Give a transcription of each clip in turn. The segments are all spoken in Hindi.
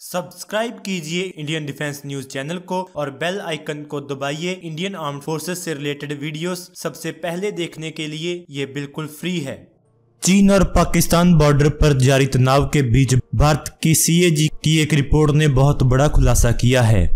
सब्सक्राइब कीजिए इंडियन डिफेंस न्यूज चैनल को और बेल आइकन को दबाइए। इंडियन आर्म्ड फोर्सेस से रिलेटेड वीडियोस सबसे पहले देखने के लिए ये बिल्कुल फ्री है। चीन और पाकिस्तान बॉर्डर पर जारी तनाव के बीच भारत की CAG की एक रिपोर्ट ने बहुत बड़ा खुलासा किया है।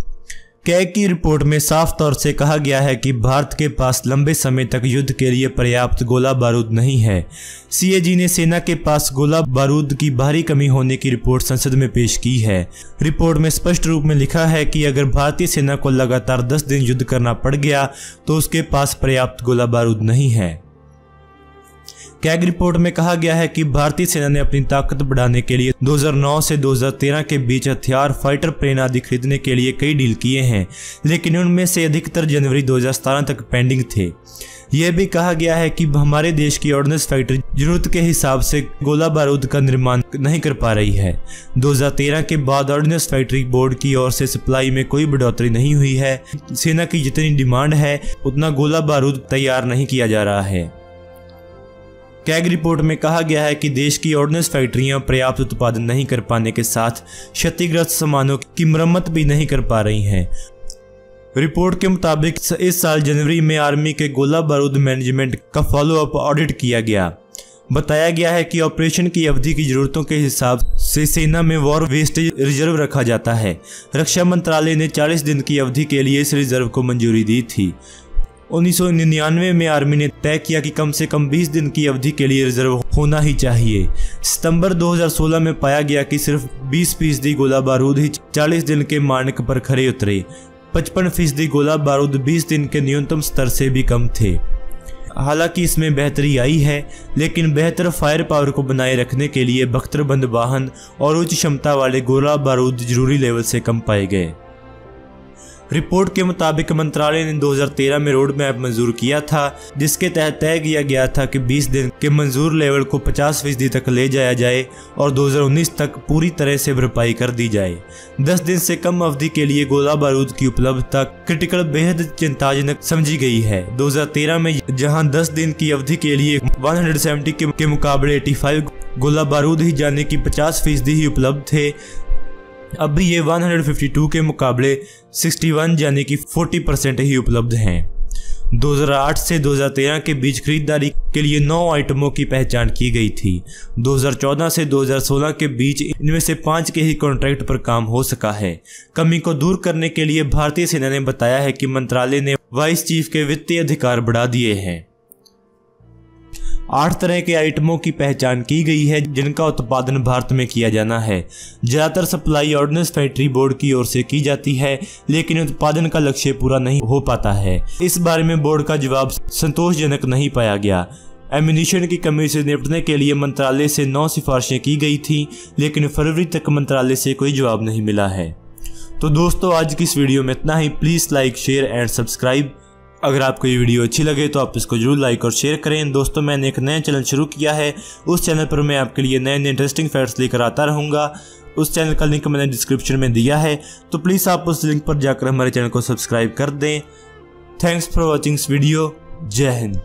कैग की रिपोर्ट में साफ तौर से कहा गया है कि भारत के पास लंबे समय तक युद्ध के लिए पर्याप्त गोला बारूद नहीं है। CAG ने सेना के पास गोला बारूद की भारी कमी होने की रिपोर्ट संसद में पेश की है। रिपोर्ट में स्पष्ट रूप में लिखा है कि अगर भारतीय सेना को लगातार 10 दिन युद्ध करना पड़ गया तो उसके पास पर्याप्त गोला बारूद नहीं है। कैग रिपोर्ट में कहा गया है कि भारतीय सेना ने अपनी ताकत बढ़ाने के लिए 2009 से 2013 के बीच हथियार, फाइटर प्लेन आदि खरीदने के लिए कई डील किए हैं, लेकिन उनमें से अधिकतर जनवरी 2017 तक पेंडिंग थे। यह भी कहा गया है कि हमारे देश की ऑर्डिनेंस फैक्ट्री जरूरत के हिसाब से गोला बारूद का निर्माण नहीं कर पा रही है। 2013 के बाद ऑर्डिनेंस फैक्ट्री बोर्ड की ओर से सप्लाई में कोई बढ़ोतरी नहीं हुई है। सेना की जितनी डिमांड है उतना गोला बारूद तैयार नहीं किया जा रहा है। कैग रिपोर्ट में कहा गया है कि देश की ऑर्डिनेंस फैक्ट्रियां पर्याप्त उत्पादन नहीं कर पाने के साथ क्षतिग्रस्त सामानों की मरम्मत भी नहीं कर पा रही हैं। रिपोर्ट के मुताबिक इस साल जनवरी में आर्मी के गोला बारूद मैनेजमेंट का फॉलोअप ऑडिट किया गया। बताया गया है कि ऑपरेशन की अवधि की जरूरतों के हिसाब से सेना में वॉर वेस्टेज रिजर्व रखा जाता है। रक्षा मंत्रालय ने 40 दिन की अवधि के लिए इस रिजर्व को मंजूरी दी थी। 1999 में आर्मी ने तय किया कि कम से कम 20 दिन की अवधि के लिए रिजर्व होना ही चाहिए। सितंबर 2016 में पाया गया कि सिर्फ 20% गोला बारूद ही 40 दिन के मानक पर खरे उतरे। 55% गोला बारूद 20 दिन के न्यूनतम स्तर से भी कम थे। हालांकि इसमें बेहतरी आई है, लेकिन बेहतर फायर पावर को बनाए रखने के लिए बख्तरबंद वाहन और उच्च क्षमता वाले गोला बारूद जरूरी लेवल से कम पाए गए। रिपोर्ट के मुताबिक मंत्रालय ने 2013 में रोड मैप मंजूर किया था, जिसके तहत तय किया गया था कि 20 दिन के मंजूर लेवल को 50% तक ले जाया जाए और 2019 तक पूरी तरह से भरपाई कर दी जाए। 10 दिन से कम अवधि के लिए गोला बारूद की उपलब्धता क्रिटिकल बेहद चिंताजनक समझी गई है। 2013 में जहां 10 दिन की अवधि के लिए 170 के मुकाबले 85 गोला बारूद ही जाने की 50% ही उपलब्ध थे, अब भी ये 152 के मुकाबले 61 यानी कि 40% ही उपलब्ध हैं। 2008 से 2013 के बीच खरीदारी के लिए 9 आइटमों की पहचान की गई थी। 2014 से 2016 के बीच इनमें से 5 के ही कॉन्ट्रैक्ट पर काम हो सका है। कमी को दूर करने के लिए भारतीय सेना ने बताया है कि मंत्रालय ने वाइस चीफ के वित्तीय अधिकार बढ़ा दिए हैं। 8 तरह के आइटमों की पहचान की गई है जिनका उत्पादन भारत में किया जाना है। ज्यादातर सप्लाई ऑर्डिनेंस फैक्ट्री बोर्ड की ओर से की जाती है, लेकिन उत्पादन का लक्ष्य पूरा नहीं हो पाता है। इस बारे में बोर्ड का जवाब संतोषजनक नहीं पाया गया। एम्यूनिशन की कमी से निपटने के लिए मंत्रालय से 9 सिफारिशें की गई थी, लेकिन फरवरी तक मंत्रालय से कोई जवाब नहीं मिला है। तो दोस्तों, आज की इस वीडियो में इतना ही। Please like, share and subscribe. अगर आपको ये वीडियो अच्छी लगे तो आप इसको जरूर लाइक और शेयर करें। दोस्तों, मैंने एक नया चैनल शुरू किया है, उस चैनल पर मैं आपके लिए नए नए इंटरेस्टिंग फैक्ट्स लेकर आता रहूँगा। उस चैनल का लिंक मैंने डिस्क्रिप्शन में दिया है, तो प्लीज़ आप उस लिंक पर जाकर हमारे चैनल को सब्सक्राइब कर दें। Thanks for watching this video. जय हिंद।